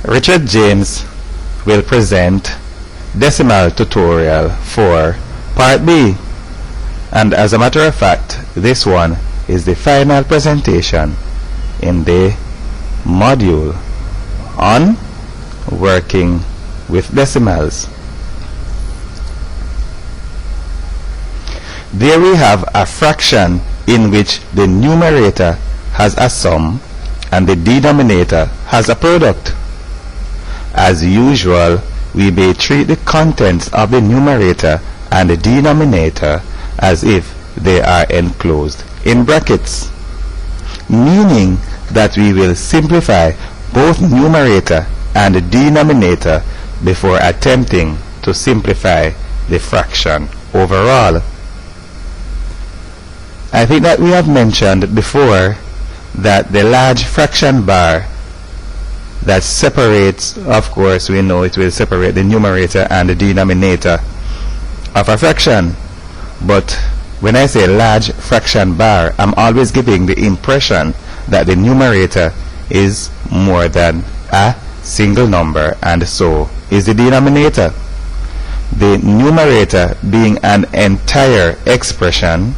Richard James will present decimal tutorial for part B, and as a matter of fact this one is the final presentation in the module on working with decimals. There we have a fraction in which the numerator has a sum and the denominator has a product. As usual, we may treat the contents of the numerator and the denominator as if they are enclosed in brackets, meaning that we will simplify both numerator and denominator before attempting to simplify the fraction overall. I think that we have mentioned before that the large fraction bar that separates, of course we know it will separate the numerator and the denominator of a fraction, but when I say large fraction bar, I'm always giving the impression that the numerator is more than a single number, and so is the denominator. The numerator being an entire expression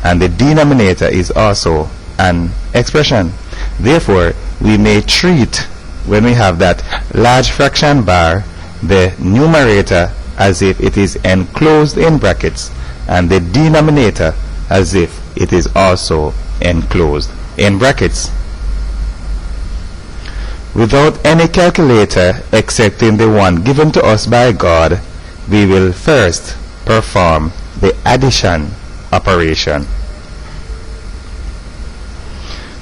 and the denominator is also an expression. Therefore, we may treat, when we have that large fraction bar, the numerator as if it is enclosed in brackets and the denominator as if it is also enclosed in brackets. Without any calculator excepting the one given to us by God, we will first perform the addition operation.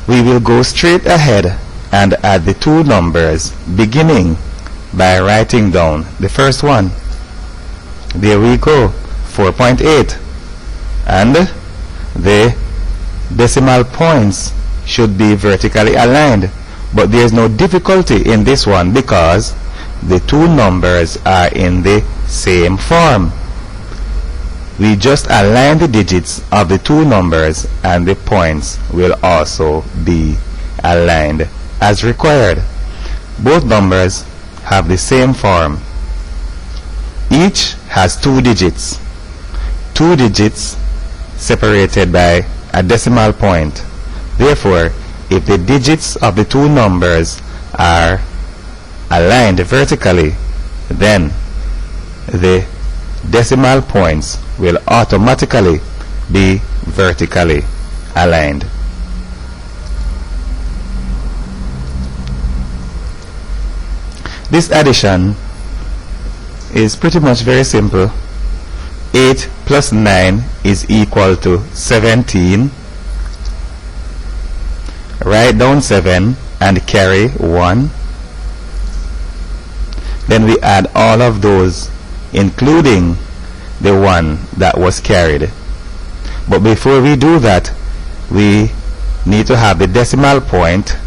We will go straight ahead and add the two numbers, beginning by writing down the first one. There we go, 4.8, and the decimal points should be vertically aligned, but there is no difficulty in this one because the two numbers are in the same form. We just align the digits of the two numbers and the points will also be aligned as required. Both numbers have the same form. Each has two digits separated by a decimal point. Therefore, if the digits of the two numbers are aligned vertically, then the decimal points will automatically be vertically aligned. This addition is pretty much very simple. 8 plus 9 is equal to 17. Write down 7 and carry 1. Then we add all of those, including the one that was carried. But before we do that, we need to have the decimal point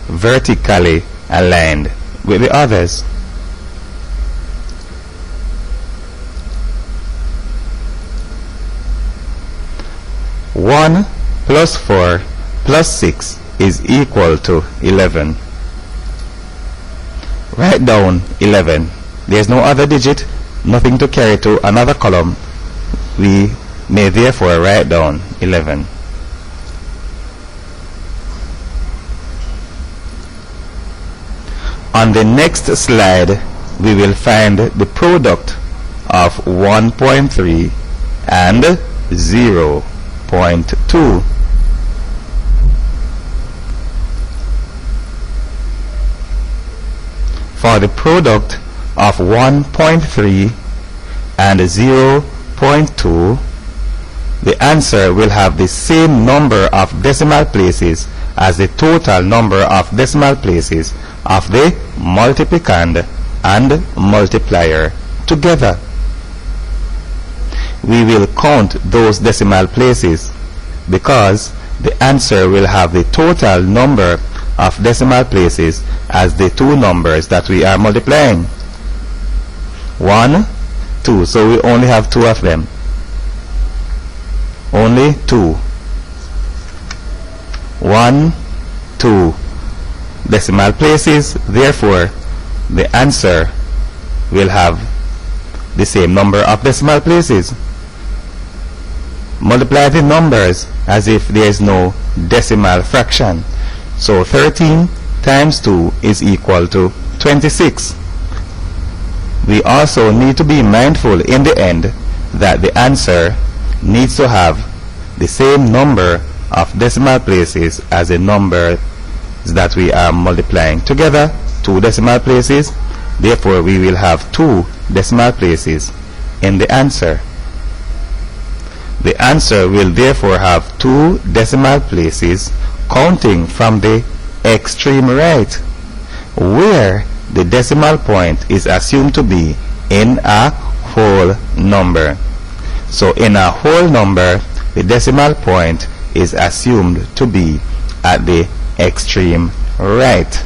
vertically aligned with the others. One plus 4 plus 6 is equal to 11. Write down 11. There's no other digit, nothing to carry to another column. We may therefore write down 11. On the next slide, we will find the product of 1.3 and 0.2. For the product of 1.3 and 0.2, the answer will have the same number of decimal places as the total number of decimal places of the multiplicand and multiplier together. We will count those decimal places because the answer will have the total number of decimal places as the two numbers that we are multiplying. 1, 2, so we only have two of them. Only 2. 1, 2. decimal places. Therefore, the answer will have the same number of decimal places. Multiply the numbers as if there is no decimal fraction. So 13 times 2 is equal to 26. We also need to be mindful in the end that the answer needs to have the same number of decimal places as the number that we are multiplying together, 2 decimal places. Therefore, we will have 2 decimal places in the answer. The answer will therefore have 2 decimal places counting from the extreme right, where the decimal point is assumed to be in a whole number. So in a whole number, the decimal point is assumed to be at the extreme right.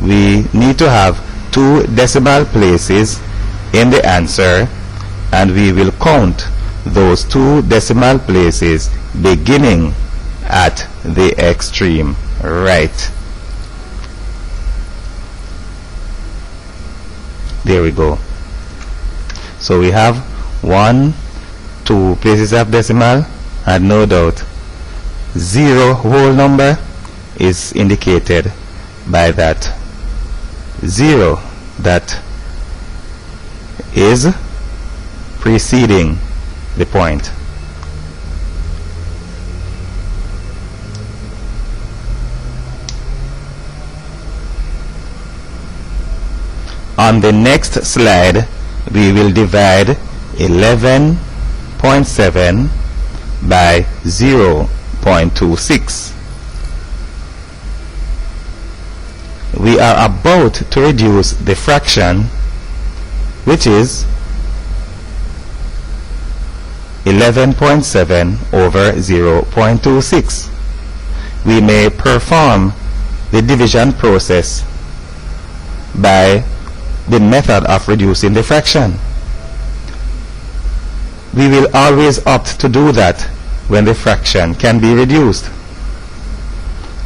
We need to have 2 decimal places in the answer, and we will count those 2 decimal places beginning at the extreme right. There we go. So we have 1, 2 places of decimal, and no doubt 0 whole number is indicated by that 0 that is preceding the point. On the next slide, we will divide 11.7 by 0.26. We are about to reduce the fraction, which is 11.7 over 0.26. We may perform the division process by the method of reducing the fraction. We will always opt to do that when the fraction can be reduced.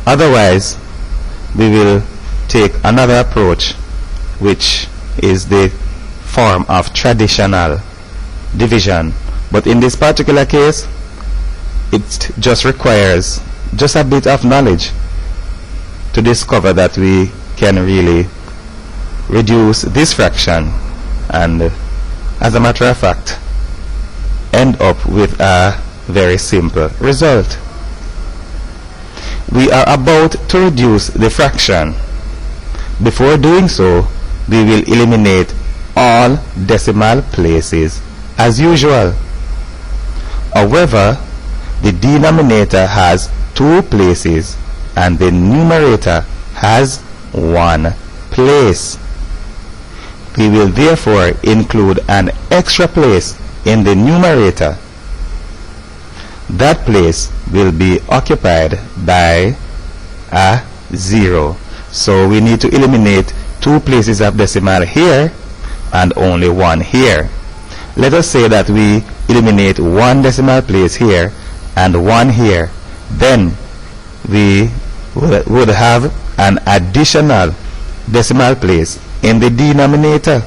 Otherwise, we will take another approach, which is the form of traditional division. But in this particular case, it just requires just a bit of knowledge to discover that we can really reduce this fraction, and as a matter of fact end up with a very simple result. We are about to reduce the fraction. Before doing so, we will eliminate all decimal places as usual. However, the denominator has 2 places and the numerator has 1 place. We will therefore include an extra place in the numerator. That place will be occupied by a 0. So we need to eliminate 2 places of decimal here and only 1 here. Let us say that we eliminate 1 decimal place here and 1 here. Then we would have an additional decimal place in the denominator.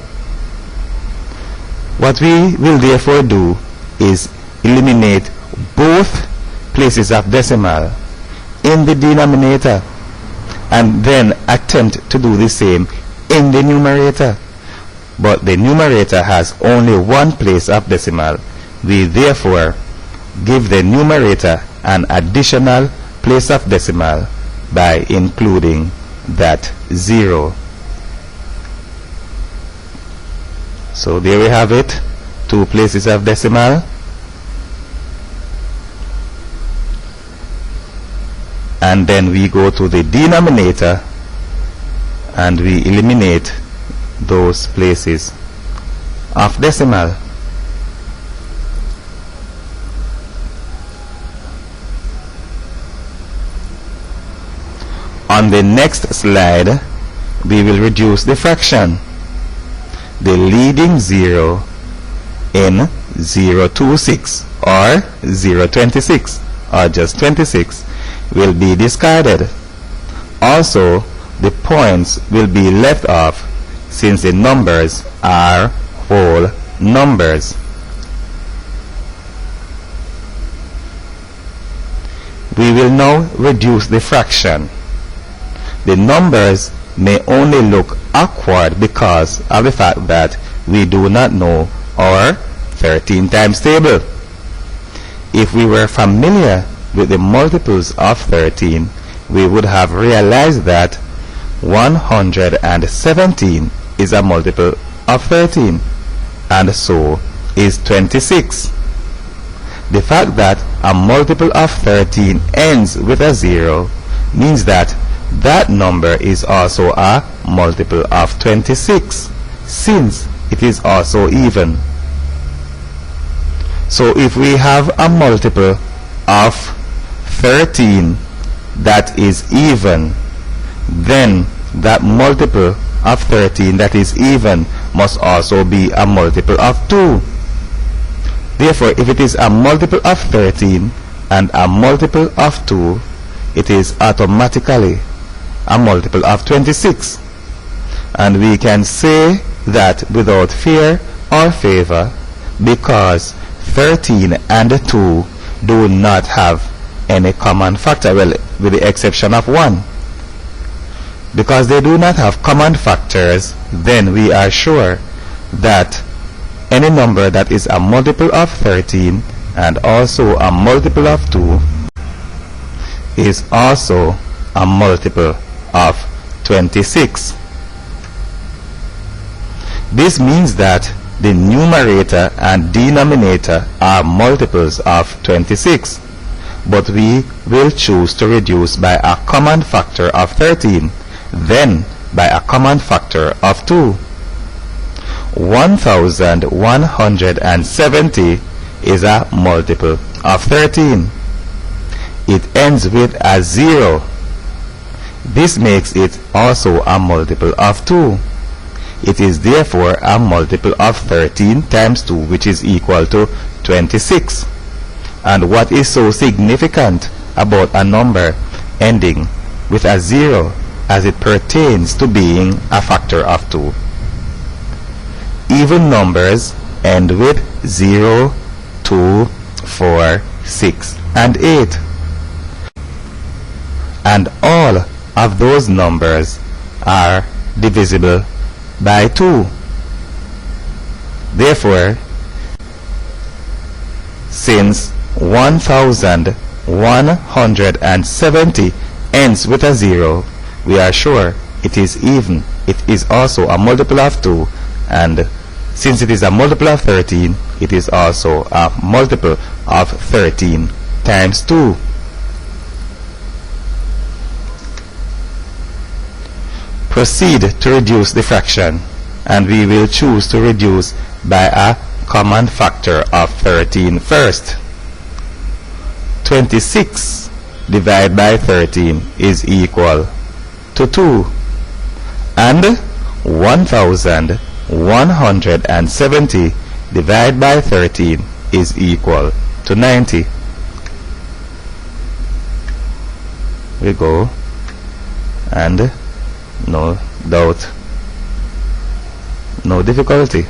What we will therefore do is eliminate both places of decimal in the denominator and then attempt to do the same in the numerator. But the numerator has only 1 place of decimal. We therefore give the numerator an additional place of decimal by including that 0. So there we have it, 2 places of decimal. And then we go to the denominator and we eliminate those places of decimal. On the next slide, we will reduce the fraction. The leading 0 in 026 or 026 or just 26 will be discarded. Also, the points will be left off since the numbers are whole numbers. We will now reduce the fraction. The numbers may only look awkward because of the fact that we do not know our 13 times table. If we were familiar with the multiples of 13, we would have realized that 117 is a multiple of 13, and so is 26. The fact that a multiple of 13 ends with a 0 means that that number is also a multiple of 26, since it is also even. So if we have a multiple of 13 that is even, then that multiple of 13 that is even must also be a multiple of 2. Therefore, if it is a multiple of 13 and a multiple of 2, it is automatically a multiple of 26. And we can say that without fear or favor, because 13 and 2 do not have any common factor, well, with the exception of 1. Because they do not have common factors, then we are sure that any number that is a multiple of 13 and also a multiple of 2 is also a multiple of 26. This means that the numerator and denominator are multiples of 26, but we will choose to reduce by a common factor of 13, then by a common factor of 2. 1170 is a multiple of 13. It ends with a 0. This makes it also a multiple of 2. It is therefore a multiple of 13 times 2, which is equal to 26. And what is so significant about a number ending with a 0 as it pertains to being a factor of 2? Even numbers end with 0, 2, 4, 6, and 8. And all of those numbers are divisible by 2. Therefore, since 1170 ends with a 0, we are sure it is even. It is also a multiple of 2, and since it is a multiple of 13, it is also a multiple of 13 times 2. Proceed to reduce the fraction, and we will choose to reduce by a common factor of 13 first. 26 divided by 13 is equal to 2, and 1170 divided by 13 is equal to 90. We go, and no doubt, no difficulty.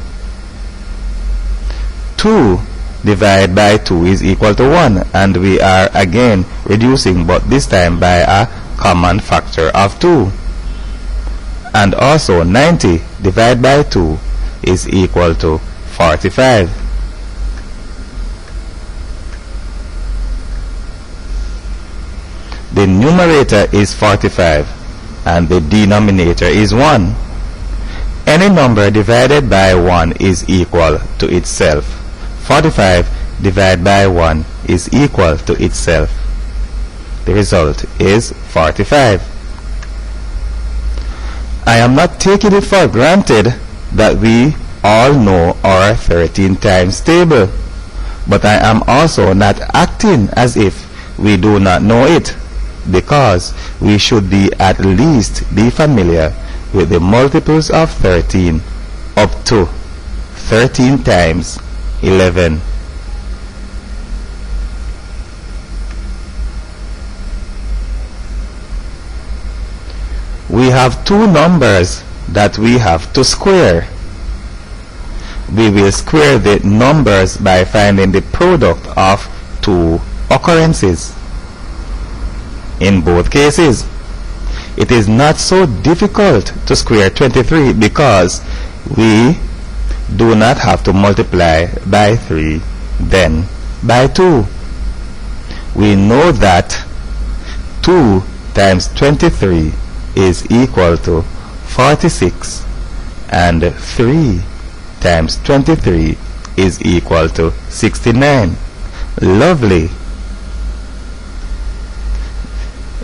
2 divided by 2 is equal to 1, and we are again reducing, but this time by a common factor of 2. And also 90 divided by 2 is equal to 45. The numerator is 45 and the denominator is 1. Any number divided by 1 is equal to itself. 45 divided by 1 is equal to itself. The result is 45. I am not taking it for granted that we all know our 13 times table, but I am also not acting as if we do not know it, because we should be at least be familiar with the multiples of 13 up to 13 times 11. we have two numbers that we have to square. We will square the numbers by finding the product of two occurrences. In both cases, it is not so difficult to square 23 because we do not have to multiply by 3, then by 2. We know that 2 times 23 is equal to 46, and 3 times 23 is equal to 69. Lovely.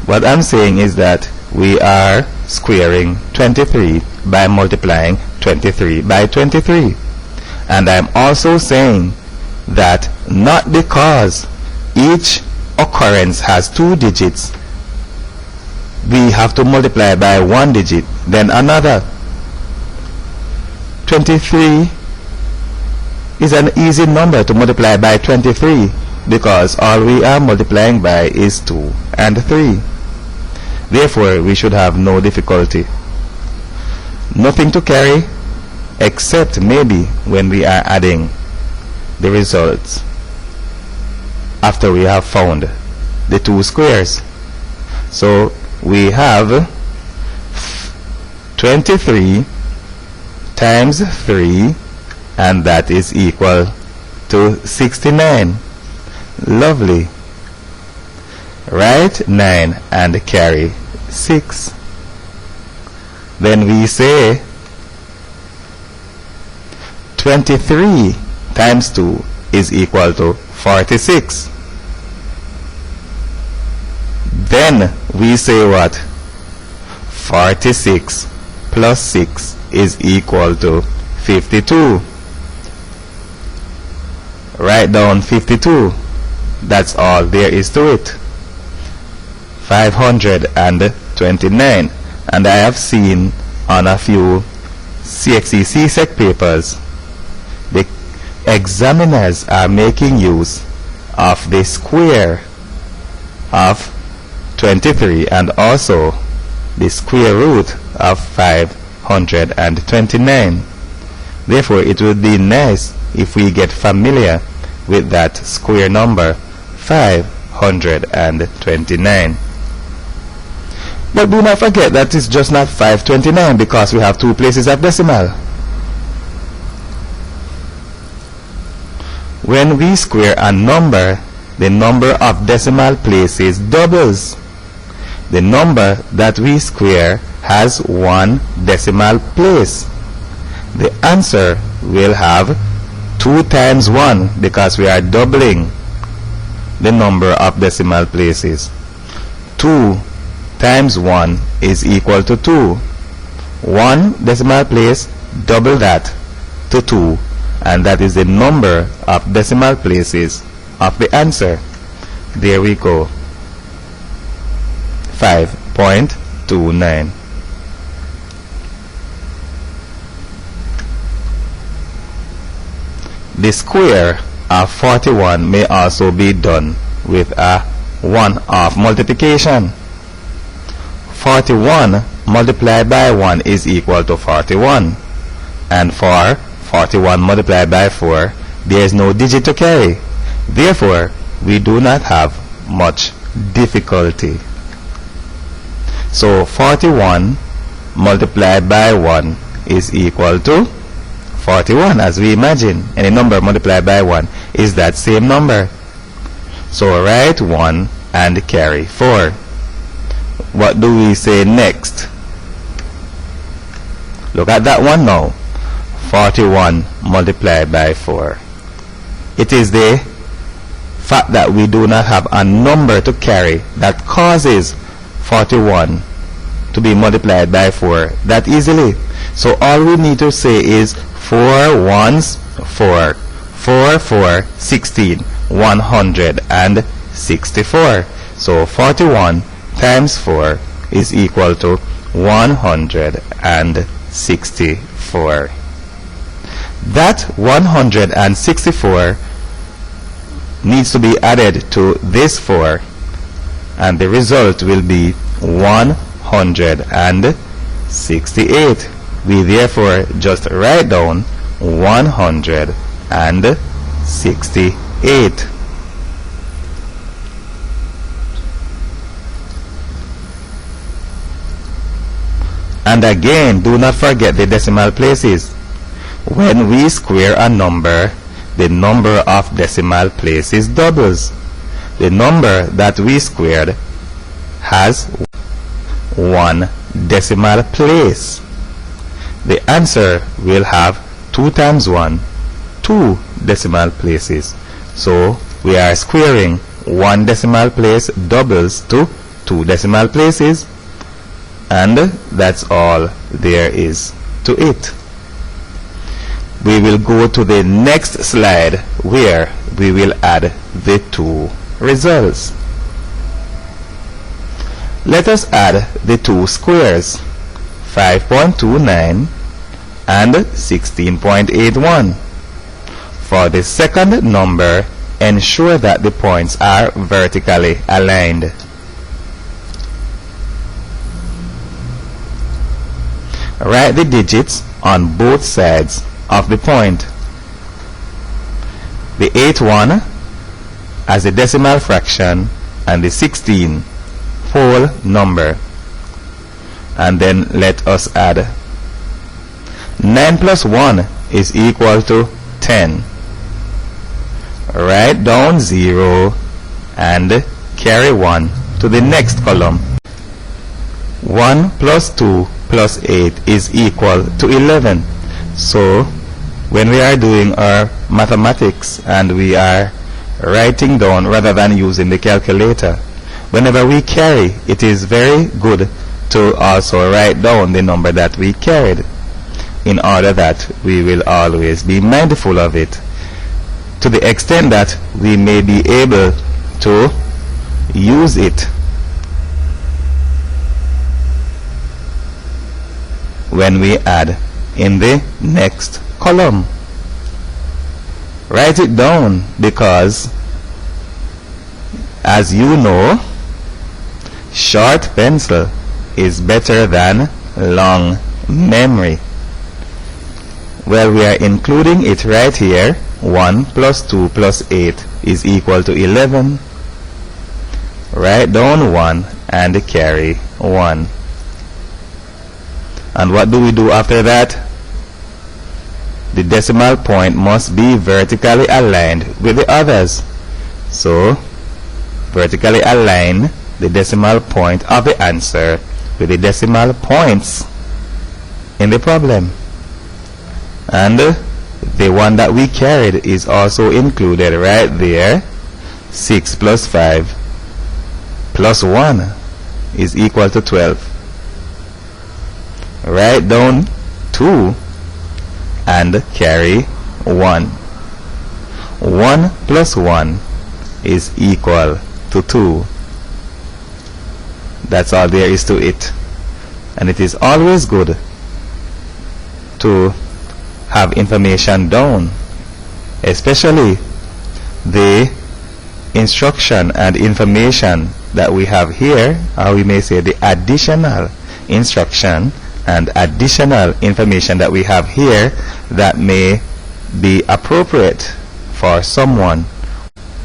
What I'm saying is that we are squaring 23 by multiplying 23 by 23. And I'm also saying that not because each occurrence has 2 digits, we have to multiply by 1 digit, then another. 23 is an easy number to multiply by 23 because all we are multiplying by is 2 and 3. Therefore, we should have no difficulty. Nothing to carry except maybe when we are adding the results after we have found the two squares. So we have 23 times 3, and that is equal to 69. Lovely. Write 9 and carry 6. Then we say 23 times 2 is equal to 46. Then we say what? 46 plus 6 is equal to 52. Write down 52. That's all there is to it. 529. And I have seen on a few CXC CSEC papers the examiners are making use of the square of 23 and also the square root of 529. Therefore, it would be nice if we get familiar with that square number 529. But do not forget that it's just not 529 because we have 2 places of decimal. When we square a number, the number of decimal places doubles. The number that we square has 1 decimal place. The answer will have 2 times 1 because we are doubling the number of decimal places. 2 times 1 is equal to 2. 1 decimal place, double that to 2, and that is the number of decimal places of the answer. There we go. 5.29. The square of 41 may also be done with a one-off multiplication. 41 multiplied by 1 is equal to 41. And for 41 multiplied by 4, there is no digit to carry. Therefore, we do not have much difficulty. So 41 multiplied by 1 is equal to 41. As we imagine, any number multiplied by 1 is that same number. So write 1 and carry 4. What do we say next? Look at that one now. 41 multiplied by 4. It is the fact that we do not have a number to carry that causes 41 to be multiplied by 4 that easily. So all we need to say is 4 ones 4. 4 4 16. 164. So 41 times 4 is equal to 164. That 164 needs to be added to this 4, and the result will be 164. 168. We therefore just write down 168. And again, do not forget the decimal places. When we square a number, the number of decimal places doubles. The number that we squared has one decimal place. The answer will have 2 times 1, 2 decimal places. So we are squaring 1 decimal place doubles to 2 decimal places, and that's all there is to it. We will go to the next slide where we will add the 2 results. Let us add the 2 squares, 5.29 and 16.81. For the second number, ensure that the points are vertically aligned. Write the digits on both sides of the point. The 81 as a decimal fraction and the 16 whole number. And then let us add. 9 plus 1 is equal to 10. Write down 0 and carry 1 to the next column. 1 plus 2 plus 8 is equal to 11. So when we are doing our mathematics and we are writing down rather than using the calculator, whenever we carry, it is very good to also write down the number that we carried, in order that we will always be mindful of it, to the extent that we may be able to use it when we add in the next column. Write it down, because as you know, short pencil is better than long memory. Well, we are including it right here. 1 plus 2 plus 8 is equal to 11. Write down 1 and carry 1. And what do we do after that? The decimal point must be vertically aligned with the others. So, vertically align the decimal point of the answer with the decimal points in the problem. And the one that we carried is also included right there. 6 plus 5 plus 1 is equal to 12. Write down 2 and carry 1. 1 plus 1 is equal to 2. That's all there is to it. And it is always good to have information down, especially the instruction and information that we have here, or we may say the additional instruction and additional information that we have here that may be appropriate for someone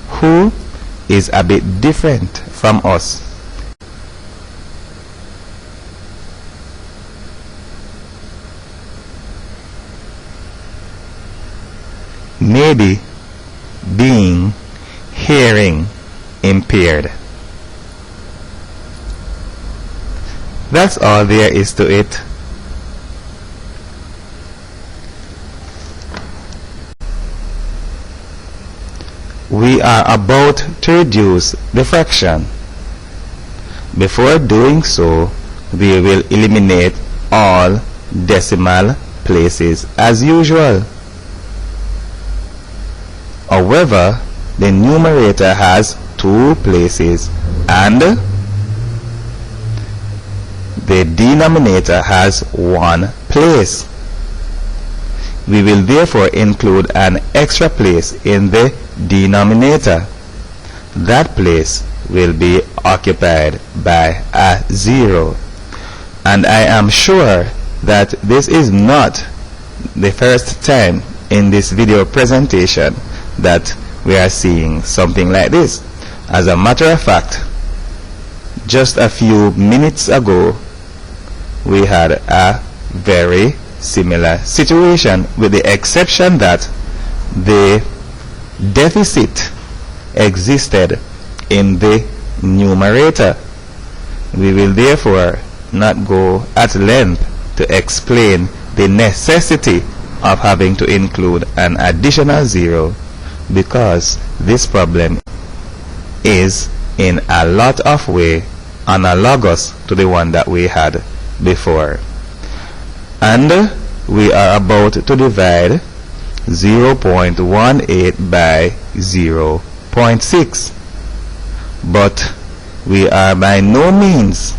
who is a bit different from us. Maybe being hearing impaired. That's all there is to it. We are about to reduce the fraction. Before doing so, we will eliminate all decimal places as usual. However, the numerator has 2 places and the denominator has 1 place. We will therefore include an extra place in the denominator. That place will be occupied by a 0. And I am sure that this is not the first time in this video presentation that we are seeing something like this. As a matter of fact, just a few minutes ago we had a very similar situation, with the exception that the deficit existed in the numerator. We will therefore not go at length to explain the necessity of having to include an additional zero, because this problem is in a lot of way analogous to the one that we had before. And we are about to divide 0.18 by 0.6, but we are by no means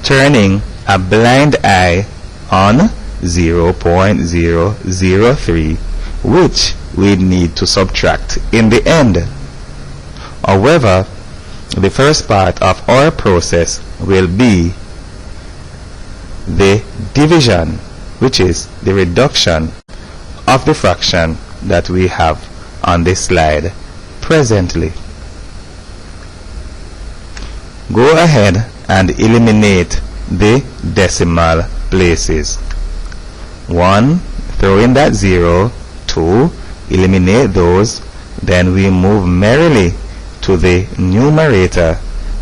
turning a blind eye on 0.003, which we need to subtract in the end. However, the first part of our process will be the division, which is the reduction of the fraction that we have on this slide presently. Go ahead and eliminate the decimal places. 1, throw in that 0. 2, eliminate those. Then we move merrily to the numerator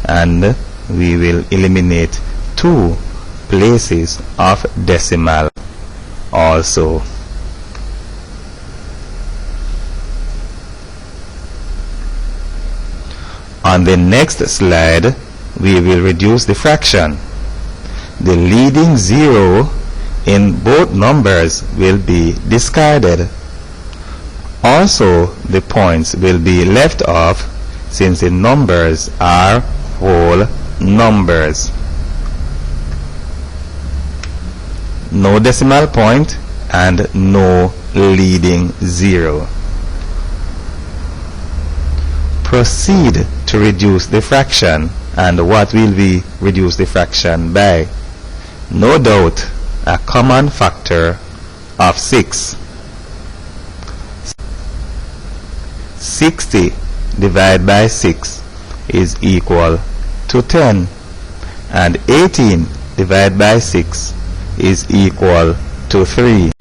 and we will eliminate 2 places of decimal also. On the next slide, we will reduce the fraction. The leading 0 in both numbers will be discarded. Also, the points will be left off since the numbers are whole numbers. No decimal point and no leading 0. Proceed to reduce the fraction. And what will we reduce the fraction by? No doubt, a common factor of 6. 60 divided by 6 is equal to 10, and 18 divided by 6 is equal to 3.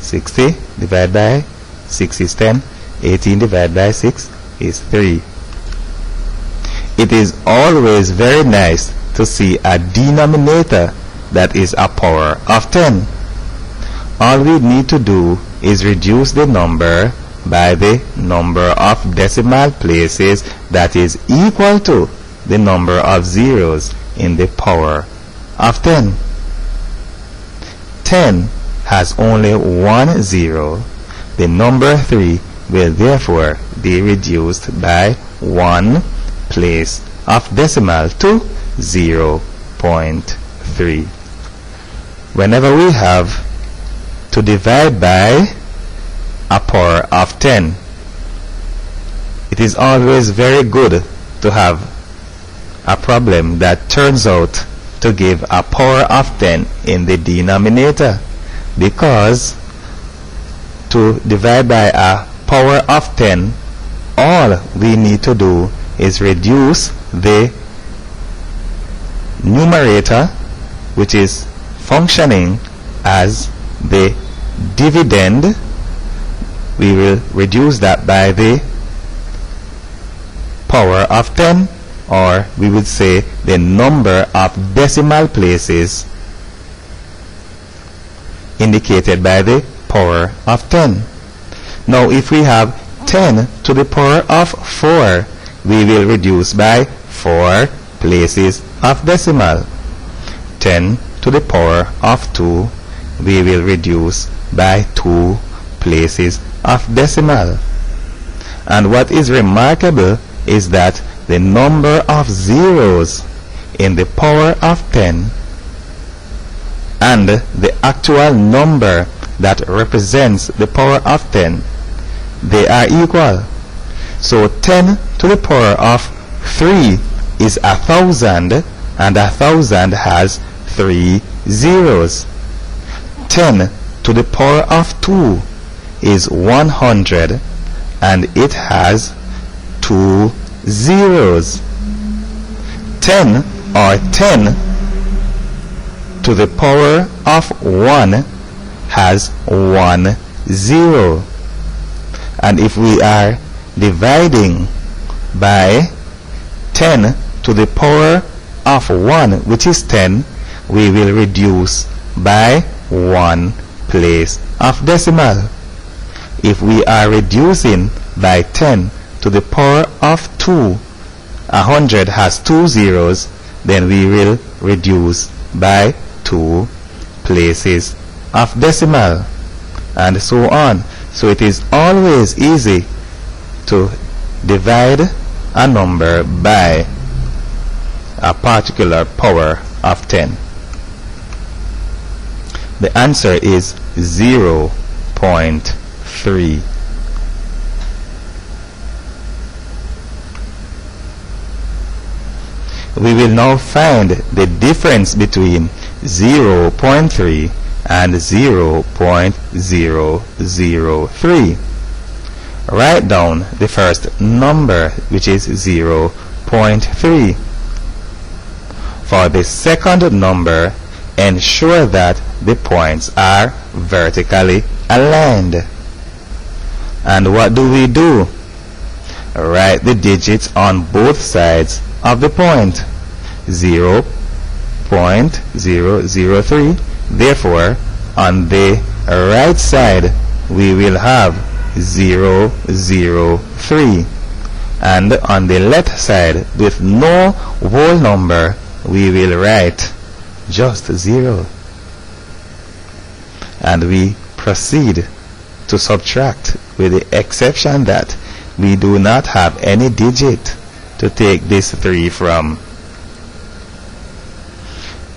60 divided by 6 is 10, 18 divided by 6 is 3. It is always very nice to see a denominator that is a power of 10. All we need to do is reduce the number by the number of decimal places that is equal to the number of zeros in the power of 10. 10 has only one 0. The number 3 will therefore be reduced by 1 place of decimal to 0.3. Whenever we have to divide by a power of 10, it is always very good to have a problem that turns out to give a power of 10 in the denominator, because to divide by a power of 10, all we need to do is reduce the numerator, which is functioning as the dividend. We will reduce that by the power of 10, or we would say the number of decimal places indicated by the power of 10. Now if we have 10 to the power of 4, we will reduce by 4 places of decimal. 10 to the power of 2, we will reduce by 2 places of decimal. And what is remarkable is that the number of zeros in the power of 10 and the actual number that represents the power of 10, they are equal. So 10 to the power of 3 is 1,000, and 1,000 has 3 zeros. 10 to the power of 2 is 100, and it has 2 zeros. 10 or 10 to the power of 1 has 1 0. And if we are dividing by 10 to the power of 1, which is 10, we will reduce by 1 place of decimal. If we are reducing by 10 to the power of 2, 100 has 2 zeros, then we will reduce by 2 places of decimal, and so on. So it is always easy to divide a number by a particular power of 10. The answer is 0.3. We will now find the difference between 0.3 and 0.003. Write down the first number, which is 0.3. For the second number, ensure that the points are vertically aligned. And what do? Write the digits on both sides of the point. 0.003. Therefore, on the right side we will have 003, and on the left side, with no whole number, we will write just 0, and we proceed to subtract, with the exception that we do not have any digit to take this 3 from.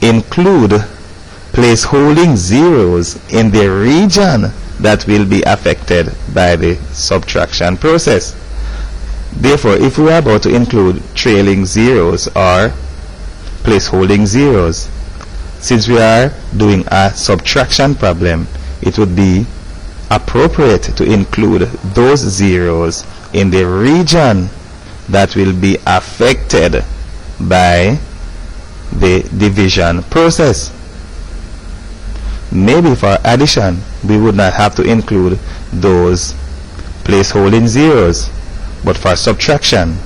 Include placeholding zeros in the region that will be affected by the subtraction process. Therefore, if we are about to include trailing zeros or placeholding zeros, since we are doing a subtraction problem, it would be appropriate to include those zeros in the region that will be affected by the division process. Maybe for addition we would not have to include those placeholding zeros, but for subtraction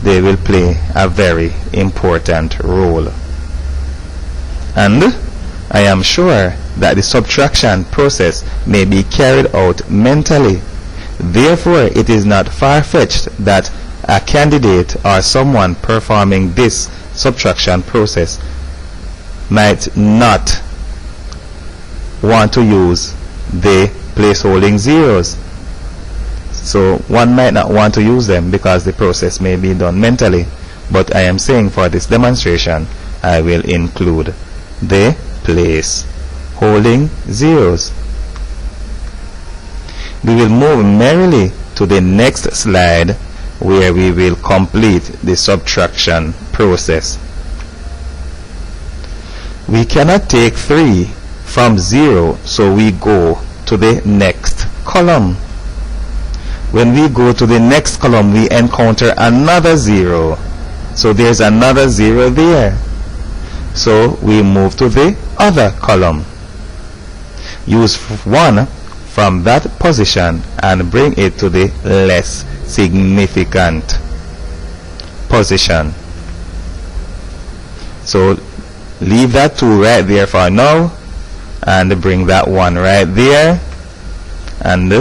they will play a very important role. And I am sure that the subtraction process may be carried out mentally. Therefore, it is not far-fetched that a candidate or someone performing this subtraction process might not want to use the placeholding zeros. So one might not want to use them because the process may be done mentally. But I am saying for this demonstration, I will include the placeholding zeros. We will move merrily to the next slide, where we will complete the subtraction process. We cannot take 3 from 0, so we go to the next column. When we go to the next column, we encounter another 0. So there's another 0 there. So we move to the other column. Use 1 from that position and bring it to the less significant position. So leave that 2 right there for now, and bring that 1 right there. And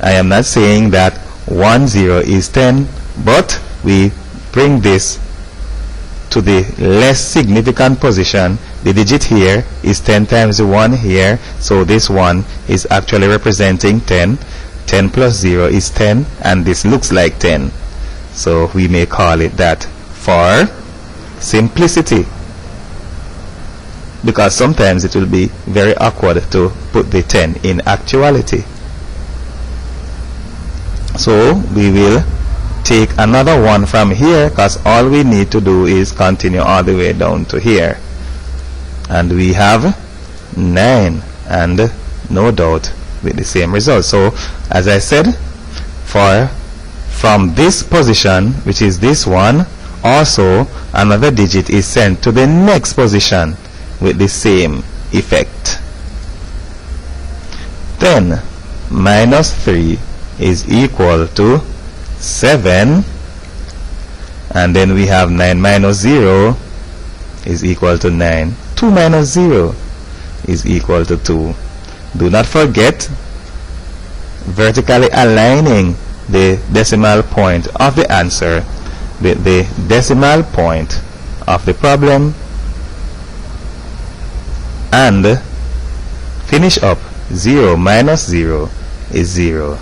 I am not saying that 1 0 is 10, but we bring this to the less significant position. The digit here is 10 times 1 here, so this 1 is actually representing 10. 10 plus 0 is 10, and this looks like 10. So we may call it that for simplicity, because sometimes it will be very awkward to put the 10 in actuality. So we will take another one from here, because all we need to do is continue all the way down to here, and we have 9, and no doubt with the same result. So as I said, from this position, which is this one, also another digit is sent to the next position with the same effect. Then minus 3 is equal to 7, and then we have 9 minus 0 is equal to 9. 2 minus 0 is equal to 2. Do not forget vertically aligning the decimal point of the answer with the decimal point of the problem, and finish up. 0 minus 0 is 0.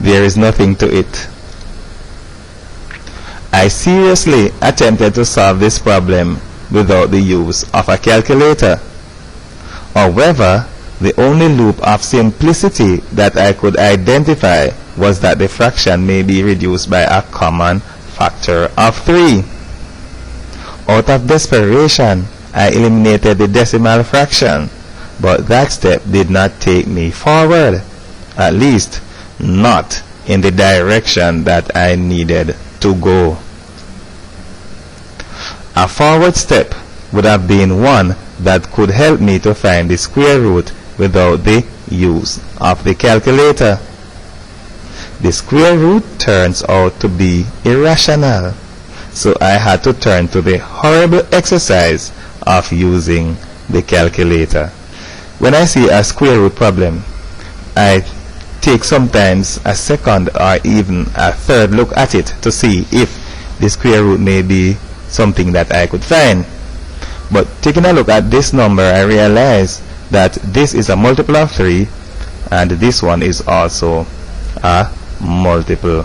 There is nothing to it. I seriously attempted to solve this problem without the use of a calculator. However, the only loop of simplicity that I could identify was that the fraction may be reduced by a common factor of 3. Out of desperation, I eliminated the decimal fraction, but that step did not take me forward, at least not in the direction that I needed to go. A forward step would have been one that could help me to find the square root without the use of the calculator. The square root turns out to be irrational, so I had to turn to the horrible exercise of using the calculator. When I see a square root problem, I take sometimes a second or even a third look at it to see if the square root may be something that I could find. But taking a look at this number, I realize that this is a multiple of 3, and this one is also a multiple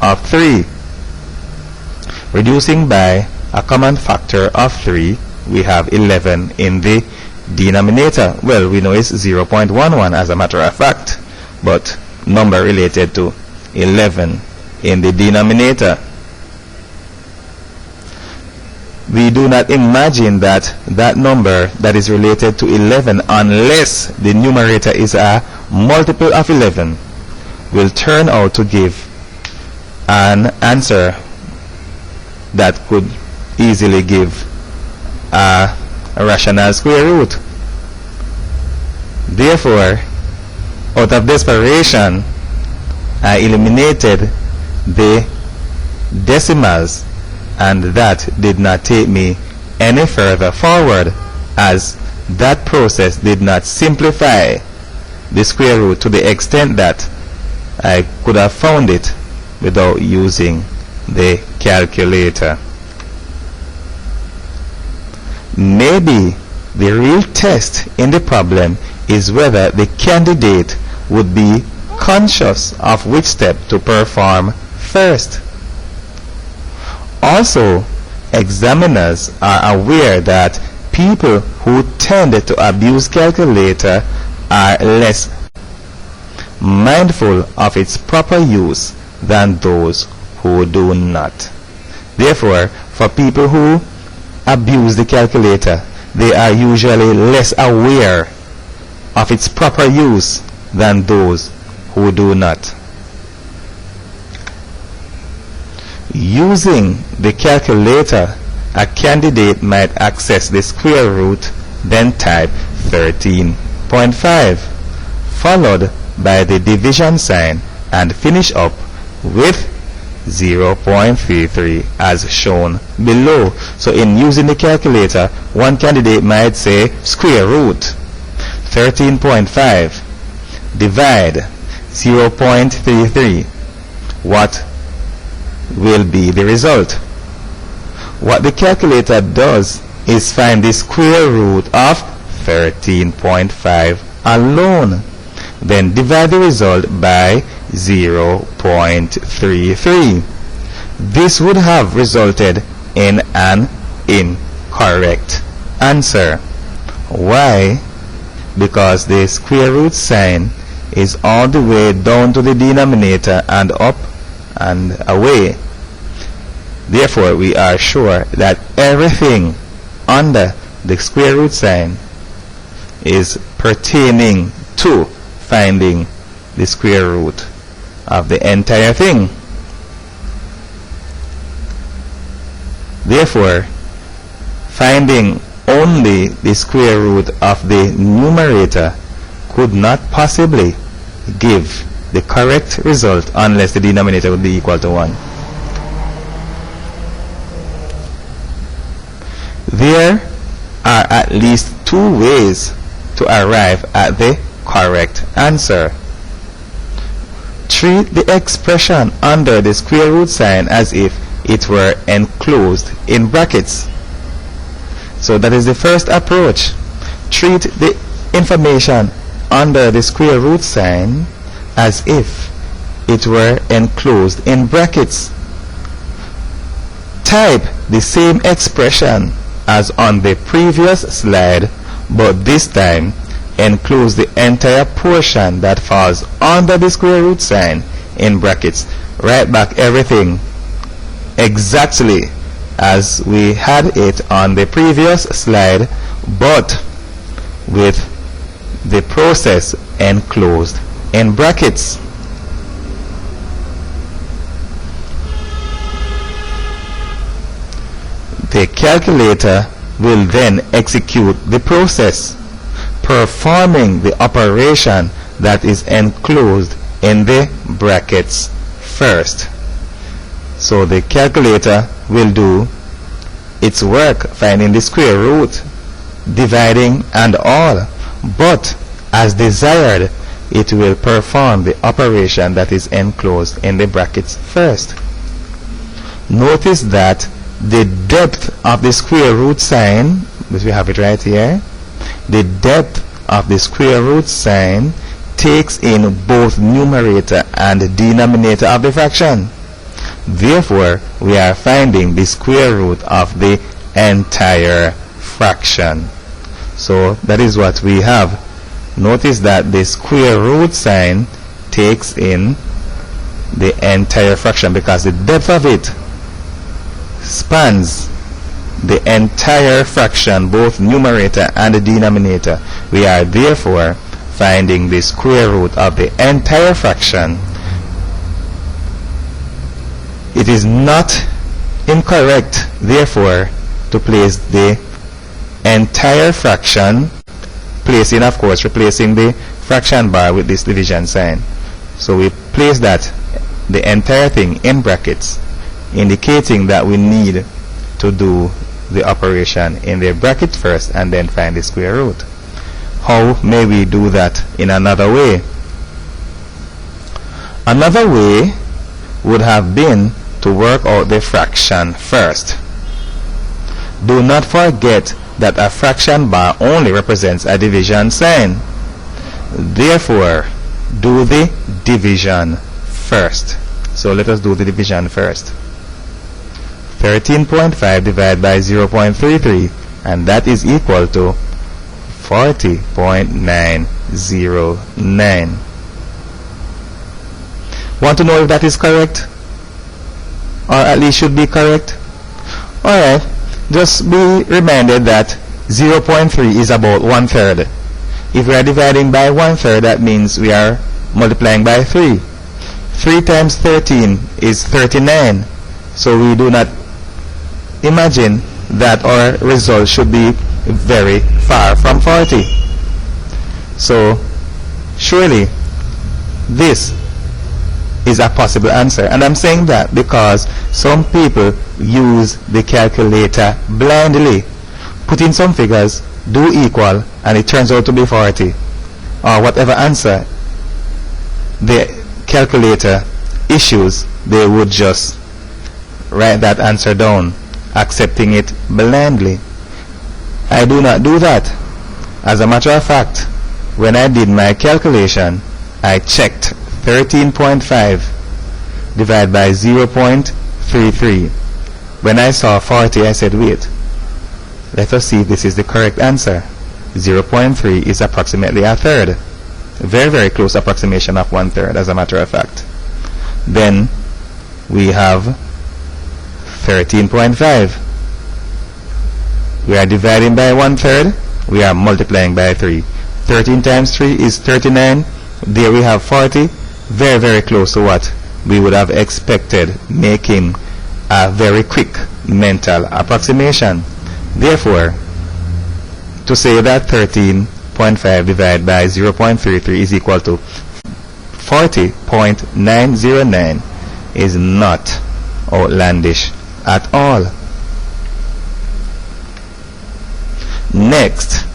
of 3. Reducing by a common factor of 3, we have 11 in the denominator. Well, we know it's 0.11 as a matter of fact, but number related to 11 in the denominator. We do not imagine that that number that is related to 11, unless the numerator is a multiple of 11, will turn out to give an answer that could easily give a rational square root. Therefore, out of desperation, I eliminated the decimals, and that did not take me any further forward, as that process did not simplify the square root to the extent that I could have found it without using the calculator. Maybe the real test in the problem is whether the candidate would be conscious of which step to perform first. Also, examiners are aware that people who tend to abuse calculator are less mindful of its proper use than those who do not. Therefore, for people who abuse the calculator, they are usually less aware of its proper use than those who do not. Using the calculator, a candidate might access the square root, then type 13.5, followed by the division sign, and finish up with 0.33 as shown below. So in using the calculator, one candidate might say square root 13.5 divide 0.33. What will be the result? What the calculator does is find the square root of 13.5 alone, then divide the result by 0.33. This would have resulted in an incorrect answer. Why? Because the square root sign is all the way down to the denominator and up and away. Therefore, we are sure that everything under the square root sign is pertaining to finding the square root of the entire thing. Therefore, finding only the square root of the numerator could not possibly give the correct result unless the denominator would be equal to 1. There are at least 2 ways to arrive at the correct answer. Treat the expression under the square root sign as if it were enclosed in brackets. So that is the first approach. Treat the information under the square root sign as if it were enclosed in brackets. Type the same expression as on the previous slide, but this time enclose the entire portion that falls under the square root sign in brackets. Write back everything exactly as we had it on the previous slide, but with the process enclosed in brackets. The calculator will then execute the process, performing the operation that is enclosed in the brackets first. So the calculator will do its work finding the square root, dividing and all, but as desired, it will perform the operation that is enclosed in the brackets first. Notice that the depth of the square root sign, which we have it right here, the depth of the square root sign takes in both numerator and denominator of the fraction. Therefore, we are finding the square root of the entire fraction. So that is what we have. Notice that the square root sign takes in the entire fraction because the depth of it spans the entire fraction, both numerator and the denominator. We are therefore finding the square root of the entire fraction. It is not incorrect, therefore, to place the entire fraction, placing, of course, replacing the fraction bar with this division sign. So we place that, the entire thing, in brackets, indicating that we need to do the operation in the bracket first and then find the square root. How may we do that in another way? Another way would have been to work out the fraction first. Do not forget that a fraction bar only represents a division sign. Therefore, do the division first. So let us do the division first. 13.5 divided by 0.33, and that is equal to 40.909. Want to know if that is correct? Or at least should be correct? Alright, just be reminded that 0.3 is about 1/3. If we are dividing by 1/3, that means we are multiplying by 3. 3 times 13 is 39. So we do not imagine that our result should be very far from 40. So surely this is a possible answer. And I'm saying that because some people use the calculator blindly, put in some figures, do equal, and it turns out to be 40. Or whatever answer the calculator issues, they would just write that answer down, accepting it blindly. I do not do that. As a matter of fact, when I did my calculation, I checked 13.5 divided by 0.33. When I saw 40, I said, wait, let us see if this is the correct answer. 0.3 is approximately 1/3. Very, very close approximation of 1/3, as a matter of fact. Then we have 13.5. We are dividing by 1/3. We are multiplying by 3. 13 times 3 is 39. There we have 40. Very, very close to what we would have expected, making a very quick mental approximation. Therefore, to say that 13.5 divided by 0.33 is equal to 40.909 is not outlandish at all. Next,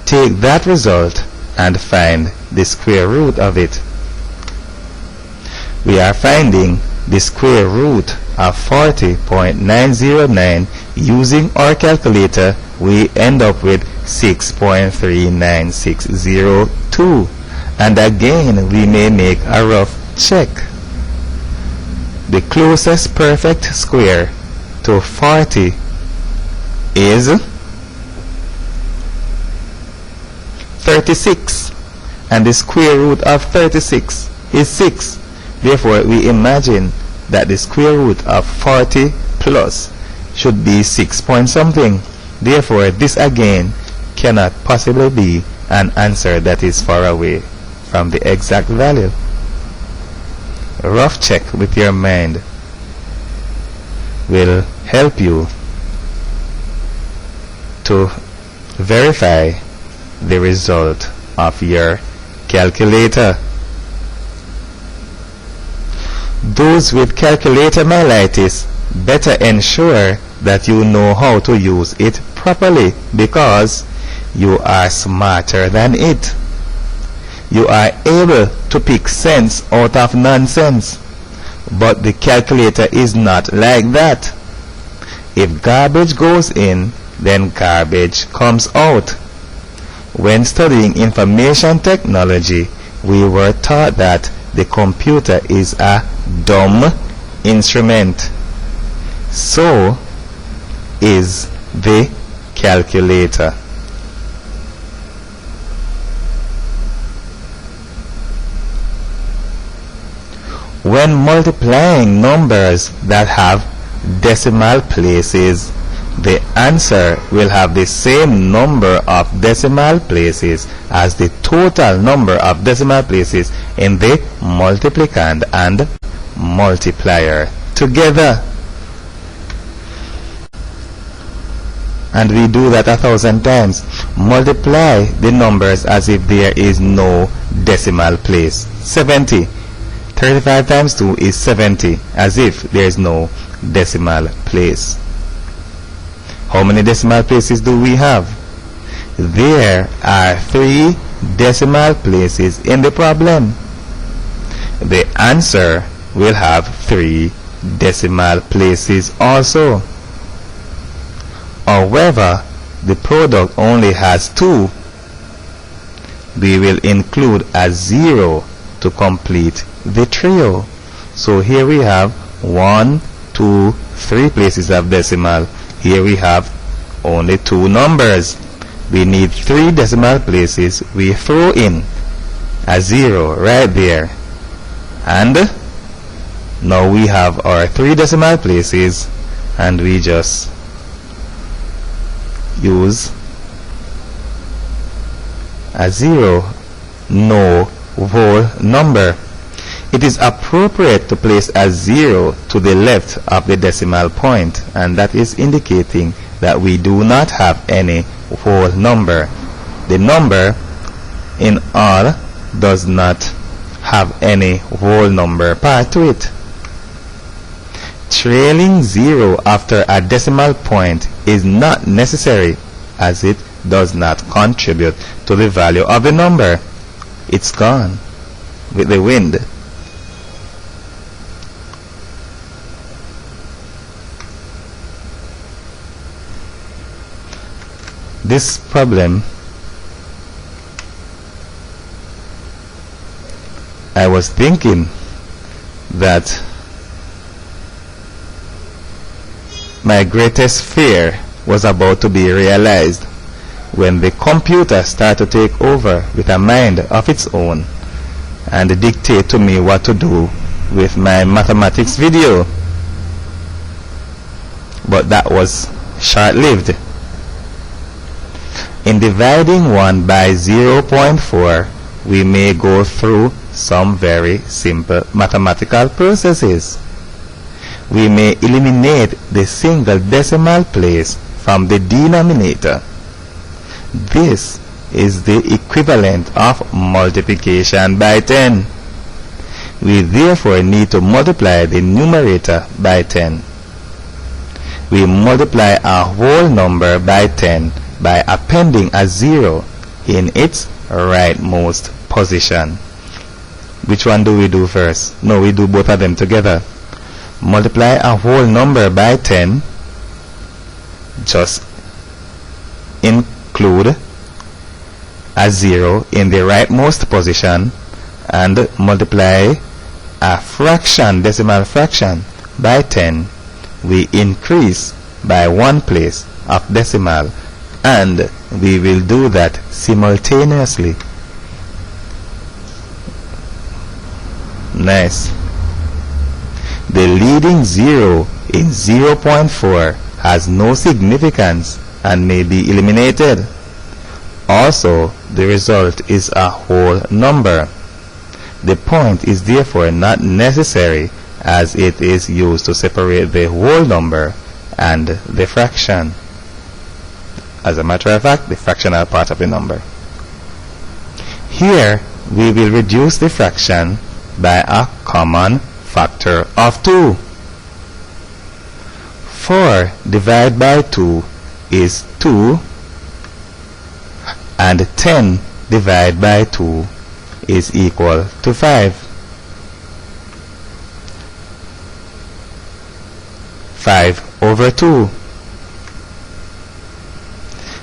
take that result and find the square root of it. We are finding the square root of 40.909 using our calculator. We end up with 6.39602. And again, we may make a rough check. The closest perfect square to 40 is 36, and the square root of 36 is 6. Therefore, we imagine that the square root of 40 plus should be 6 point something. Therefore, this again cannot possibly be an answer that is far away from the exact value. A rough check with your mind will help you to verify the result of your calculator. Those with calculator myelitis better ensure that you know how to use it properly, because you are smarter than it. You are able to pick sense out of nonsense, but the calculator is not like that. If garbage goes in, then garbage comes out. When studying information technology, we were taught that the computer is a dumb instrument. So is the calculator. When multiplying numbers that have decimal places, the answer will have the same number of decimal places as the total number of decimal places in the multiplicand and multiplier together. And we do that 1,000 times. Multiply the numbers as if there is no decimal place. 70. 35 times 2 is 70, as if there is no decimal place. How many decimal places do we have? There are 3 decimal places in the problem. The answer will have 3 decimal places also. However, the product only has 2. We will include a 0 to complete the trio. So here we have 1, 2, 3 places of decimal. Here we have only 2 numbers. We need 3 decimal places. We throw in a 0 right there. And now we have our 3 decimal places, and we just use a 0, no whole number. It is appropriate to place a 0 to the left of the decimal point, and that is indicating that we do not have any whole number. The number in all does not have any whole number part to it. Trailing 0 after a decimal point is not necessary, as it does not contribute to the value of the number. It's gone with the wind. This problem, I was thinking that my greatest fear was about to be realized when the computer started to take over with a mind of its own and dictate to me what to do with my mathematics video. But that was short-lived. In dividing 1 by 0.4, we may go through some very simple mathematical processes. We may eliminate the single decimal place from the denominator. This is the equivalent of multiplication by 10. We therefore need to multiply the numerator by 10. We multiply a whole number by 10 by appending a 0 in its rightmost position. Which one do we do first? No, we do both of them together. Multiply a whole number by 10, just include a 0 in the rightmost position, and multiply a fraction, decimal fraction, by 10. We increase by 1 place of decimal, and we will do that simultaneously. Nice. The leading 0 in 0.4 has no significance and may be eliminated. Also, the result is a whole number. The point is therefore not necessary, as it is used to separate the whole number and the fraction. As a matter of fact, the fractional part of the number. Here, we will reduce the fraction by a common factor of 2. 4 divided by 2 is 2, and 10 divided by 2 is equal to 5. 5 over 2.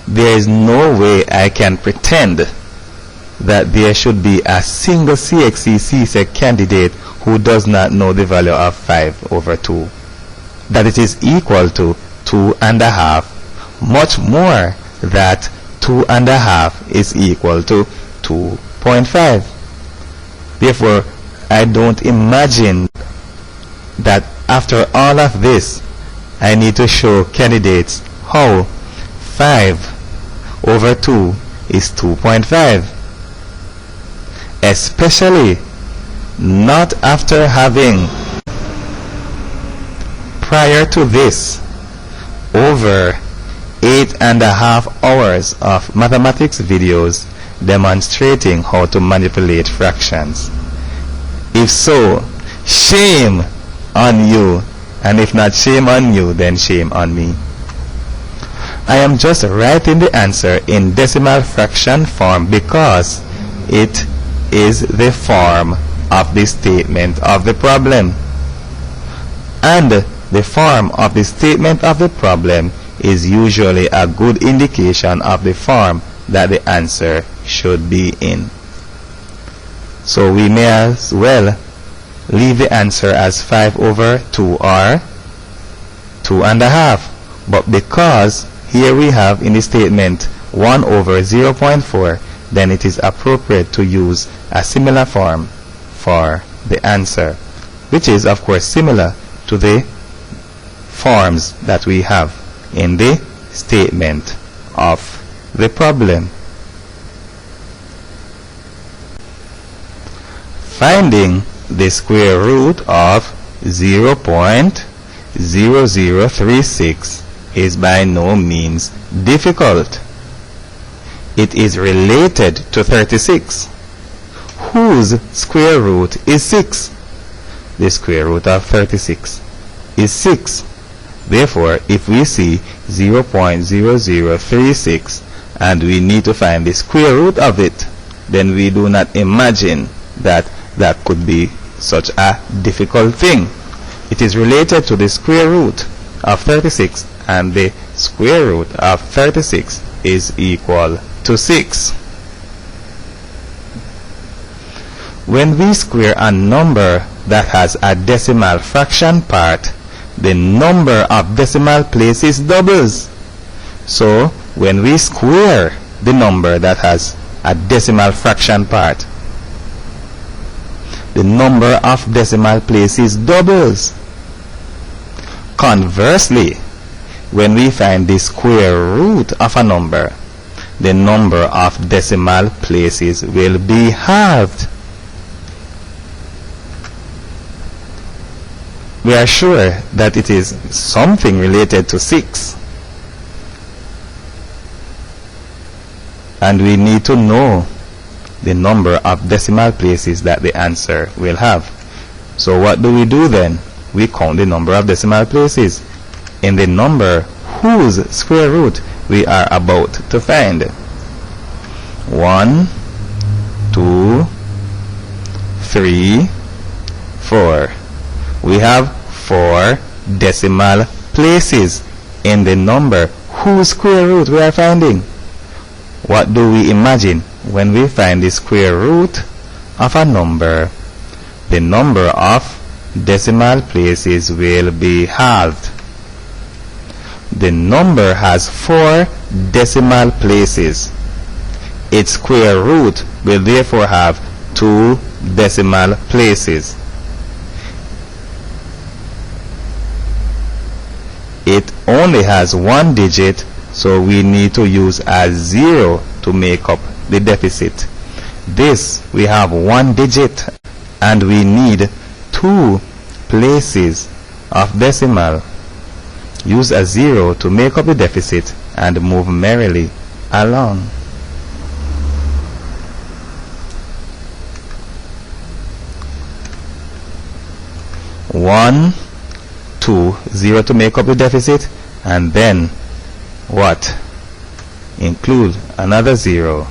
There is no way I can pretend that there should be a single CXC CSEC candidate who does not know the value of 5 over 2. That it is equal to 2.5. Much more, that 2.5 is equal to 2.5. Therefore, I don't imagine that after all of this, I need to show candidates how 5 over 2 is 2.5. Especially not after having, prior to this, over 8.5 hours of mathematics videos demonstrating how to manipulate fractions. If so, shame on you, and if not shame on you, then shame on me. I am just writing the answer in decimal fraction form because it is the form of the statement of the problem. And the form of the statement of the problem is usually a good indication of the form that the answer should be in. So we may as well leave the answer as 5 over 2 or 2.5. But because here we have in the statement 1 over 0.4, then it is appropriate to use a similar form for the answer, which is of course similar to the forms that we have in the statement of the problem. Finding the square root of 0.0036 is by no means difficult. It is related to 36, whose square root is 6. The square root of 36 is 6. Therefore, if we see 0.0036 and we need to find the square root of it, then we do not imagine that that could be such a difficult thing. It is related to the square root of 36, and the square root of 36 is equal to 6. When we square a number that has a decimal fraction part, the number of decimal places doubles. So when we square the number that has a decimal fraction part, the number of decimal places doubles. Conversely, when we find the square root of a number, the number of decimal places will be halved. We are sure that it is something related to 6. And we need to know the number of decimal places that the answer will have. So what do we do then? We count the number of decimal places in the number whose square root we are about to find. 1, 2, 3, 4. We have 4 decimal places in the number whose square root we are finding. What do we imagine when we find the square root of a number? The number of decimal places will be halved. The number has 4 decimal places. Its square root will therefore have 2 decimal places. It only has 1 digit, so we need to use a 0 to make up the deficit. This, we have 1 digit and we need 2 places of decimal. Use a 0 to make up the deficit and move merrily along. 1, 2, 0 to make up the deficit, and then what? Include another 0,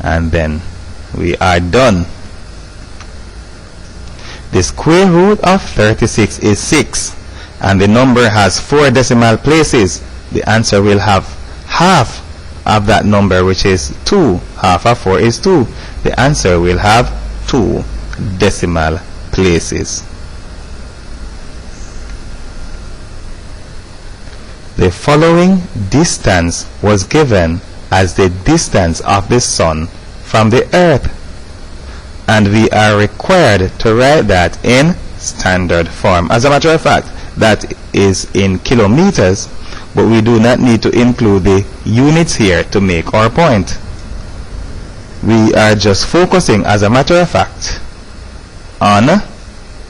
and then we are done. The square root of 36 is 6, and the number has 4 decimal places. The answer will have half of that number, which is 2. Half of 4 is 2. The answer will have 2 decimal places. The following distance was given as the distance of the sun from the earth, and we are required to write that in standard form. As a matter of fact, that is in kilometers, but we do not need to include the units here to make our point. We are just focusing, as a matter of fact, on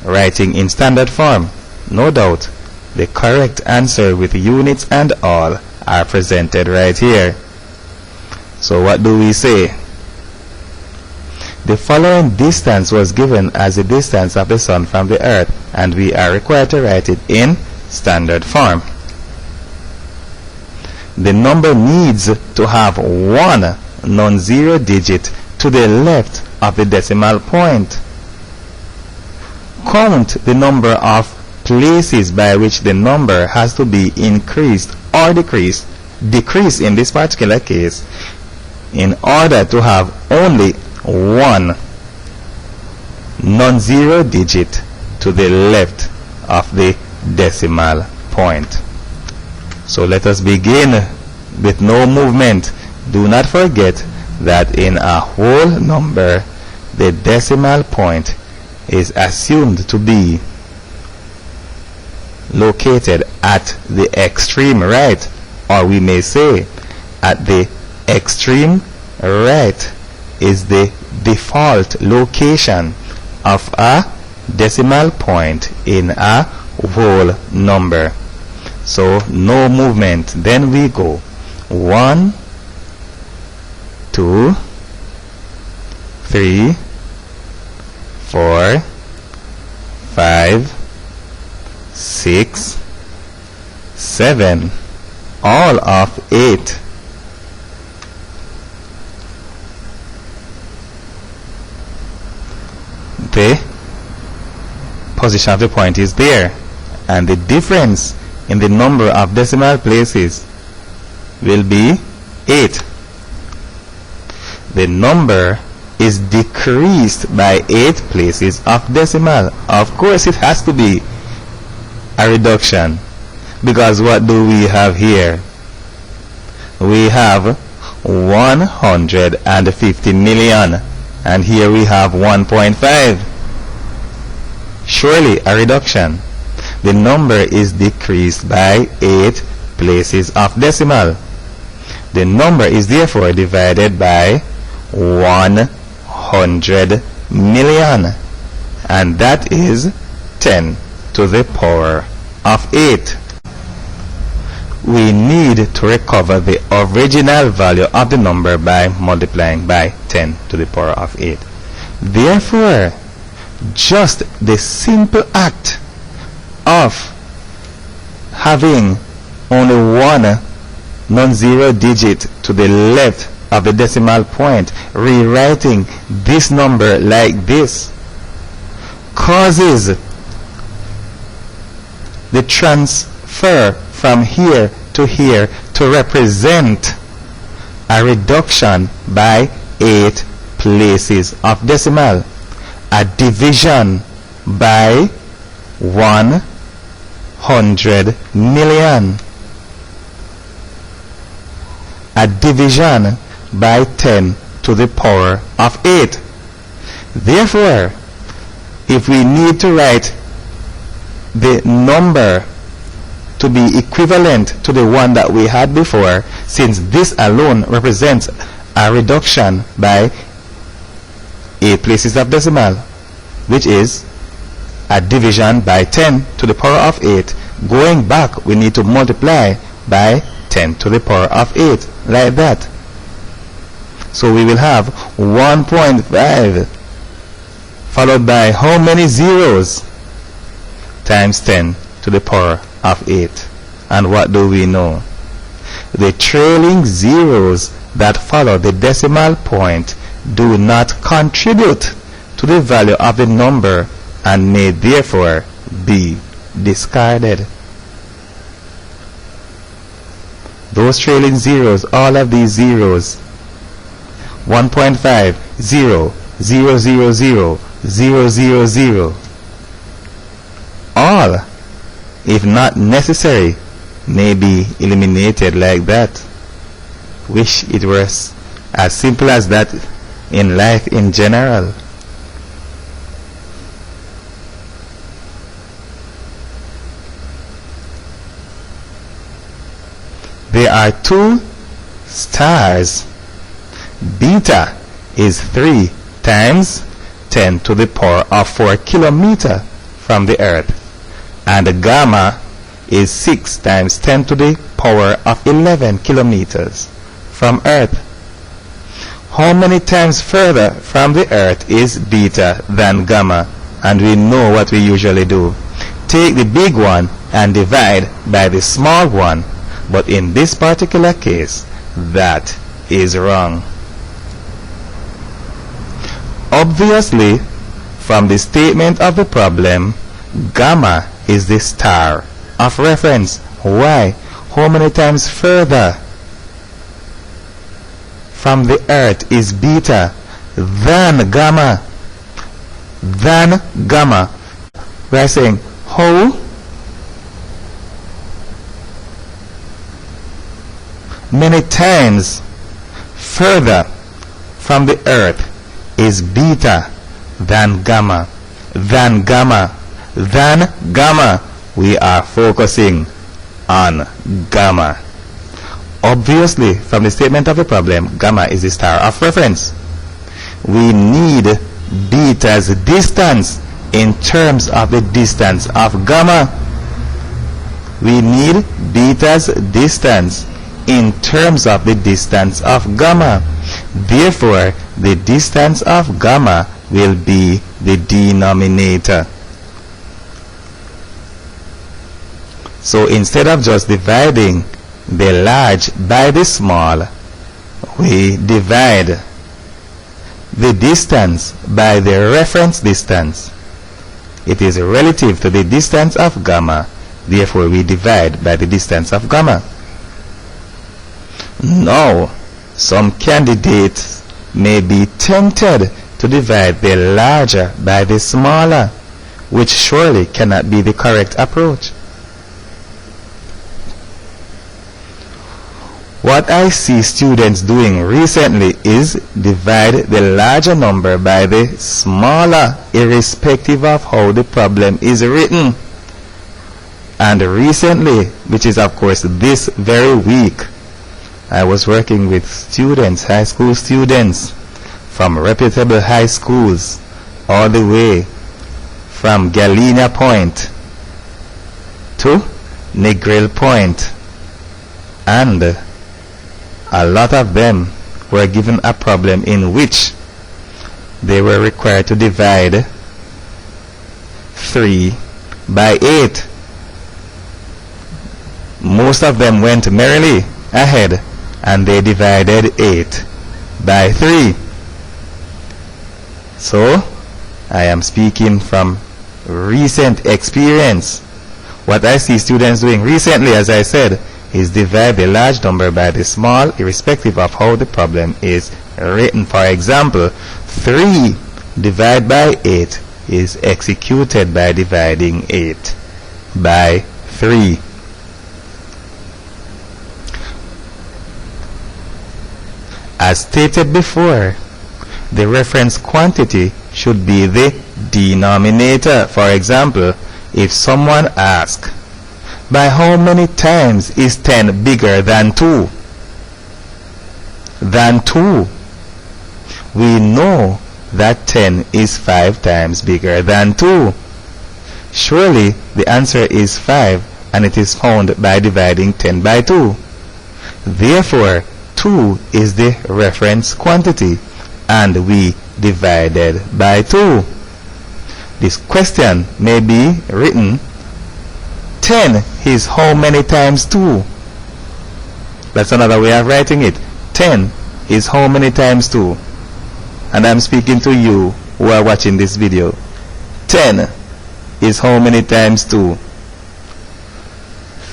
writing in standard form. No doubt, the correct answer with units and all are presented right here. So what do we say? The following distance was given as the distance of the sun from the earth, and we are required to write it in standard form. The number needs to have 1 non-zero digit to the left of the decimal point. Count the number of places by which the number has to be increased or decreased in this particular case in order to have only 1 non-zero digit to the left of the decimal point. So let us begin with no movement. Do not forget that in a whole number, the decimal point is assumed to be located at the extreme right, or we may say at the extreme right is the default location of a decimal point in a whole number. So no movement. Then we go 1, 2, 3, 4, 5, 6, 7, all of 8. The position of the point is there, and the difference in the number of decimal places will be 8. The number is decreased by 8 places of decimal. Of course, it has to be a reduction, because what do we have here? We have 150 million, and here we have 1.5. surely a reduction. The number is decreased by 8 places of decimal. The number is therefore divided by 100 million, and that is 10 to the power of 8. We need to recover the original value of the number by multiplying by 10 to the power of 8. Therefore, just the simple act of having only one non-zero digit to the left of the decimal point, rewriting this number like this, causes the transfer from here to here to represent a reduction by 8 places of decimal, a division by 100 million, a division by 10 to the power of 8. Therefore, if we need to write the number to be equivalent to the one that we had before, since this alone represents a reduction by 8 places of decimal, which is a division by 10 to the power of 8. Going back, we need to multiply by 10 to the power of 8, like that. So we will have 1.5 followed by how many zeros? Times 10 to the power of 8. And what do we know? The trailing zeros that follow the decimal point do not contribute to the value of the number and may therefore be discarded. Those trailing zeros, all of these zeros, 1.5, 0, 0, 0, 0, 0, 0, 0, all, if not necessary, may be eliminated like that. Wish it was as simple as that in life in general. There are 2 stars. Beta is 3 times 10 to the power of 4 kilometers from the Earth, and gamma is 6 times 10 to the power of 11 kilometers from Earth. How many times further from the Earth is beta than gamma? And we know what we usually do. Take the big one and divide by the small one. But in this particular case, that is wrong. Obviously, from the statement of the problem, gamma is the star of reference. Why? How many times further from the Earth is beta than gamma? Than gamma. We are saying how many times further from the Earth is beta than gamma? Than gamma. Than gamma. We are focusing on gamma. Obviously, from the statement of the problem, gamma is the star of reference. We need beta's distance in terms of the distance of gamma. We need beta's distance in terms of the distance of gamma. Therefore, the distance of gamma will be the denominator. So instead of just dividing the large by the small, we divide the distance by the reference distance. It is relative to the distance of gamma. Therefore, we divide by the distance of gamma. Now, some candidates may be tempted to divide the larger by the smaller, which surely cannot be the correct approach. What I see students doing recently is divide the larger number by the smaller, irrespective of how the problem is written. And recently, which is of course this very week, I was working with students, high school students, from reputable high schools, all the way from Galena Point to Negril Point, and a lot of them were given a problem in which they were required to divide 3 by 8. Most of them went merrily ahead and they divided 8 by 3. So, I am speaking from recent experience. What I see students doing recently, as I said, is divide the large number by the small, irrespective of how the problem is written. For example, 3 divided by 8 is executed by dividing 8 by 3. As stated before, the reference quantity should be the denominator. For example, if someone asks, by how many times is 10 bigger than 2? Than 2. We know that 10 is 5 times bigger than 2. Surely the answer is 5, and it is found by dividing 10 by 2. Therefore, 2 is the reference quantity, and we divided by 2. This question may be written, 10 is how many times 2? That's another way of writing it. 10 is how many times 2? And I'm speaking to you who are watching this video. 10 is how many times 2?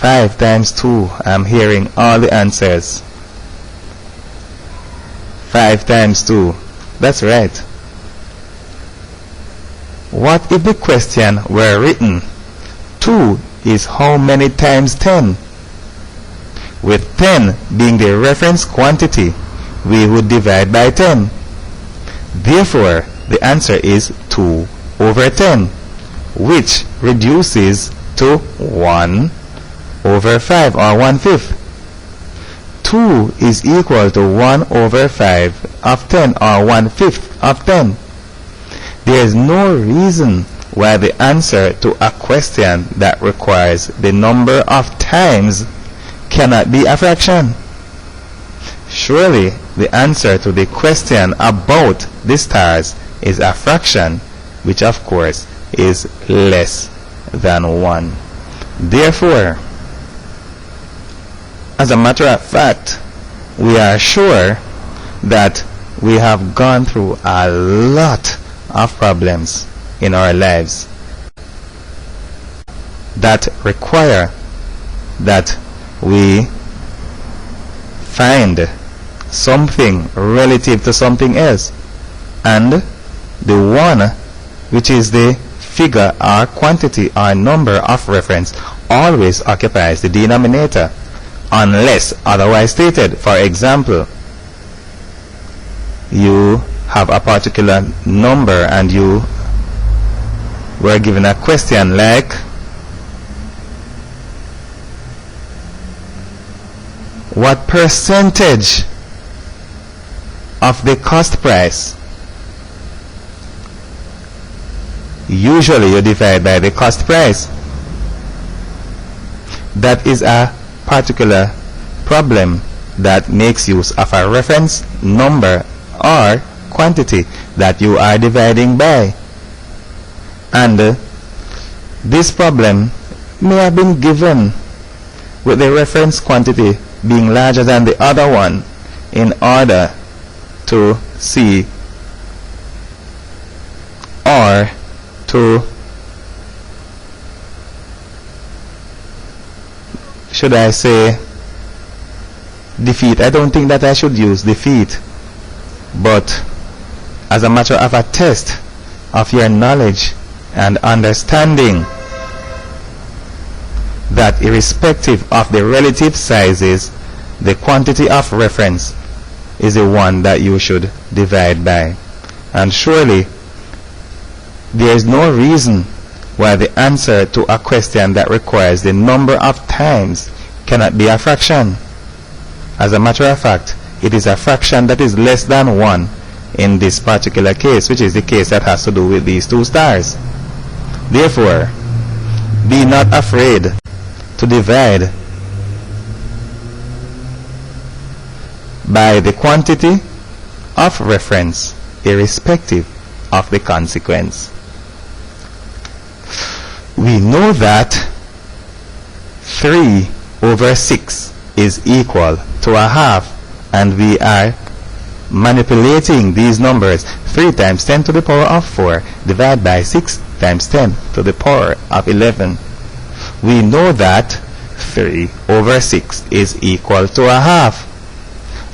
5 times 2. I'm hearing all the answers. 5 times 2. That's right. What if the question were written, 2 is how many times 10? With 10 being the reference quantity, we would divide by 10. Therefore, the answer is 2 over 10, which reduces to 1 over 5, or 1/5. 2 is equal to 1 over 5 of 10, or 1/5 of 10. There is no reason why the answer to a question that requires the number of times cannot be a fraction. Surely the answer to the question about the stars is a fraction, which of course is less than 1. Therefore, as a matter of fact, we are sure that we have gone through a lot of problems in our lives that require that we find something relative to something else, and the one which is the figure or quantity or number of reference always occupies the denominator unless otherwise stated. For example, you have a particular number and you were given a question like, what percentage of the cost price? Usually you divide by the cost price. That is a particular problem that makes use of a reference number or quantity that you are dividing by. And this problem may have been given with the reference quantity being larger than the other one in order to see, or to, should I say, defeat. I don't think that I should use defeat, but as a matter of a test of your knowledge and understanding that irrespective of the relative sizes, the quantity of reference is the one that you should divide by. And surely there is no reason why the answer to a question that requires the number of times cannot be a fraction. As a matter of fact, it is a fraction that is less than 1 in this particular case, which is the case that has to do with these two stars. Therefore, be not afraid to divide by the quantity of reference, irrespective of the consequence. We know that 3 over 6 is equal to a half, and we are manipulating these numbers. 3 times 10 to the power of 4 divided by 6 times 10 to the power of 11. We know that 3 over 6 is equal to a half.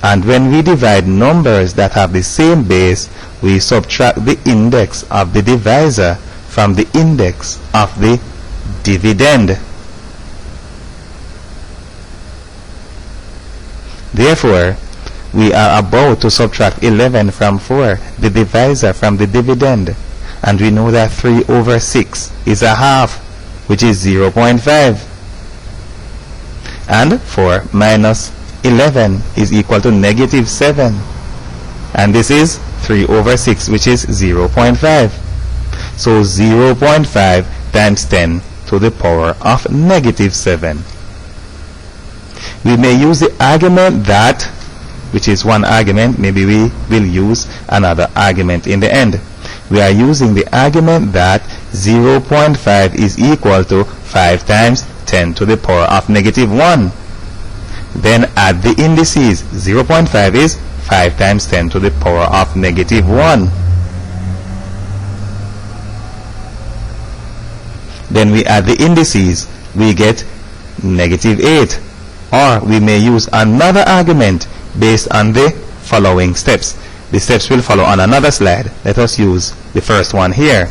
And when we divide numbers that have the same base, we subtract the index of the divisor from the index of the dividend. Therefore, we are about to subtract 11 from 4, the divisor from the dividend. And we know that 3 over 6 is a half, which is 0.5. And 4 minus 11 is equal to negative 7. And this is 3 over 6, which is 0.5. So 0.5 times 10 to the power of negative 7. We may use the argument that, which is one argument, maybe we will use another argument in the end. We are using the argument that 0.5 is equal to 5 times 10 to the power of negative 1. Then add the indices. 0.5 is 5 times 10 to the power of negative 1. Then we add the indices. We get negative 8. Or we may use another argument based on the following steps. The steps will follow on another slide. Let us use the first one here.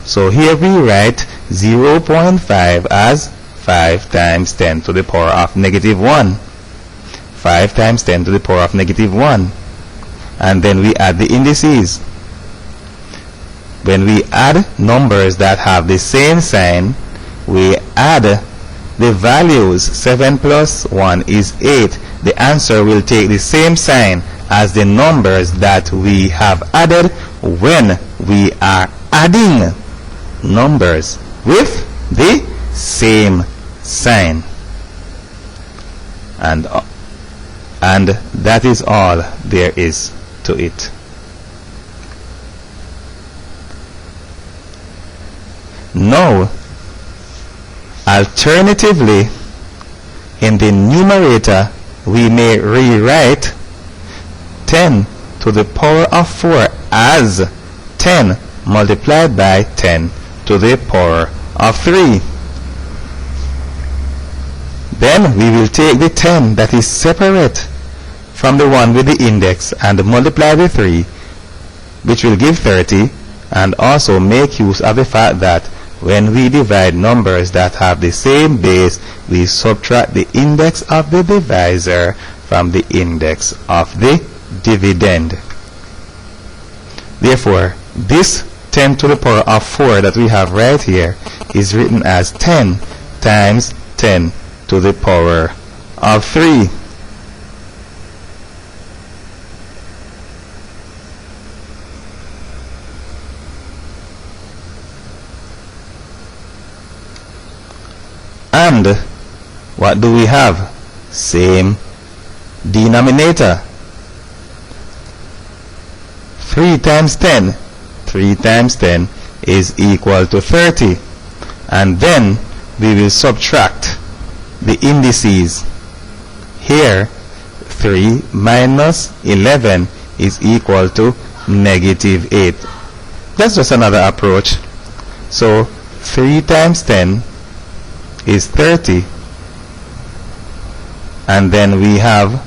So here we write 0.5 as 5 times 10 to the power of negative 1. 5 times 10 to the power of negative 1. And then we add the indices. When we add numbers that have the same sign, we add the values. 7 plus 1 is 8. The answer will take the same sign as the numbers that we have added when we are adding numbers with the same sign. And that is all there is to it. Now, alternatively, in the numerator, we may rewrite 10 to the power of 4 as 10 multiplied by 10 to the power of 3. Then we will take the 10 that is separate from the one with the index and multiply the 3, which will give 30, and also make use of the fact that when we divide numbers that have the same base, we subtract the index of the divisor from the index of the dividend. Therefore, this 10 to the power of 4 that we have right here is written as 10 times 10 to the power of 3. And what do we have? Same denominator. 3 times 10. 3 times 10 is equal to 30. And then we will subtract the indices. Here, 3 minus 11 is equal to negative 8. That's just another approach. So 3 times 10 is 30, and then we have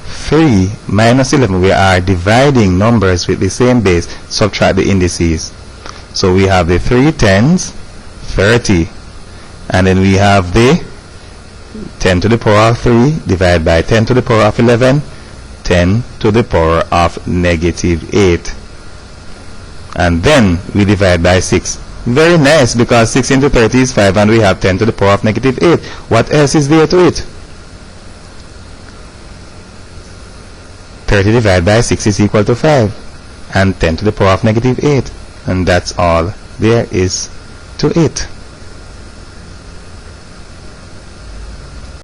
3 minus 11. We are dividing numbers with the same base. Subtract the indices. So we have the 3 tens, 30, and then we have the 10 to the power of 3 divided by 10 to the power of 11, 10 to the power of negative 8. And then we divide by 6. Very nice, because 6 into 30 is 5 and we have 10 to the power of negative 8. What else is there to it? 30 divided by 6 is equal to 5. And 10 to the power of negative 8. And that's all there is to it.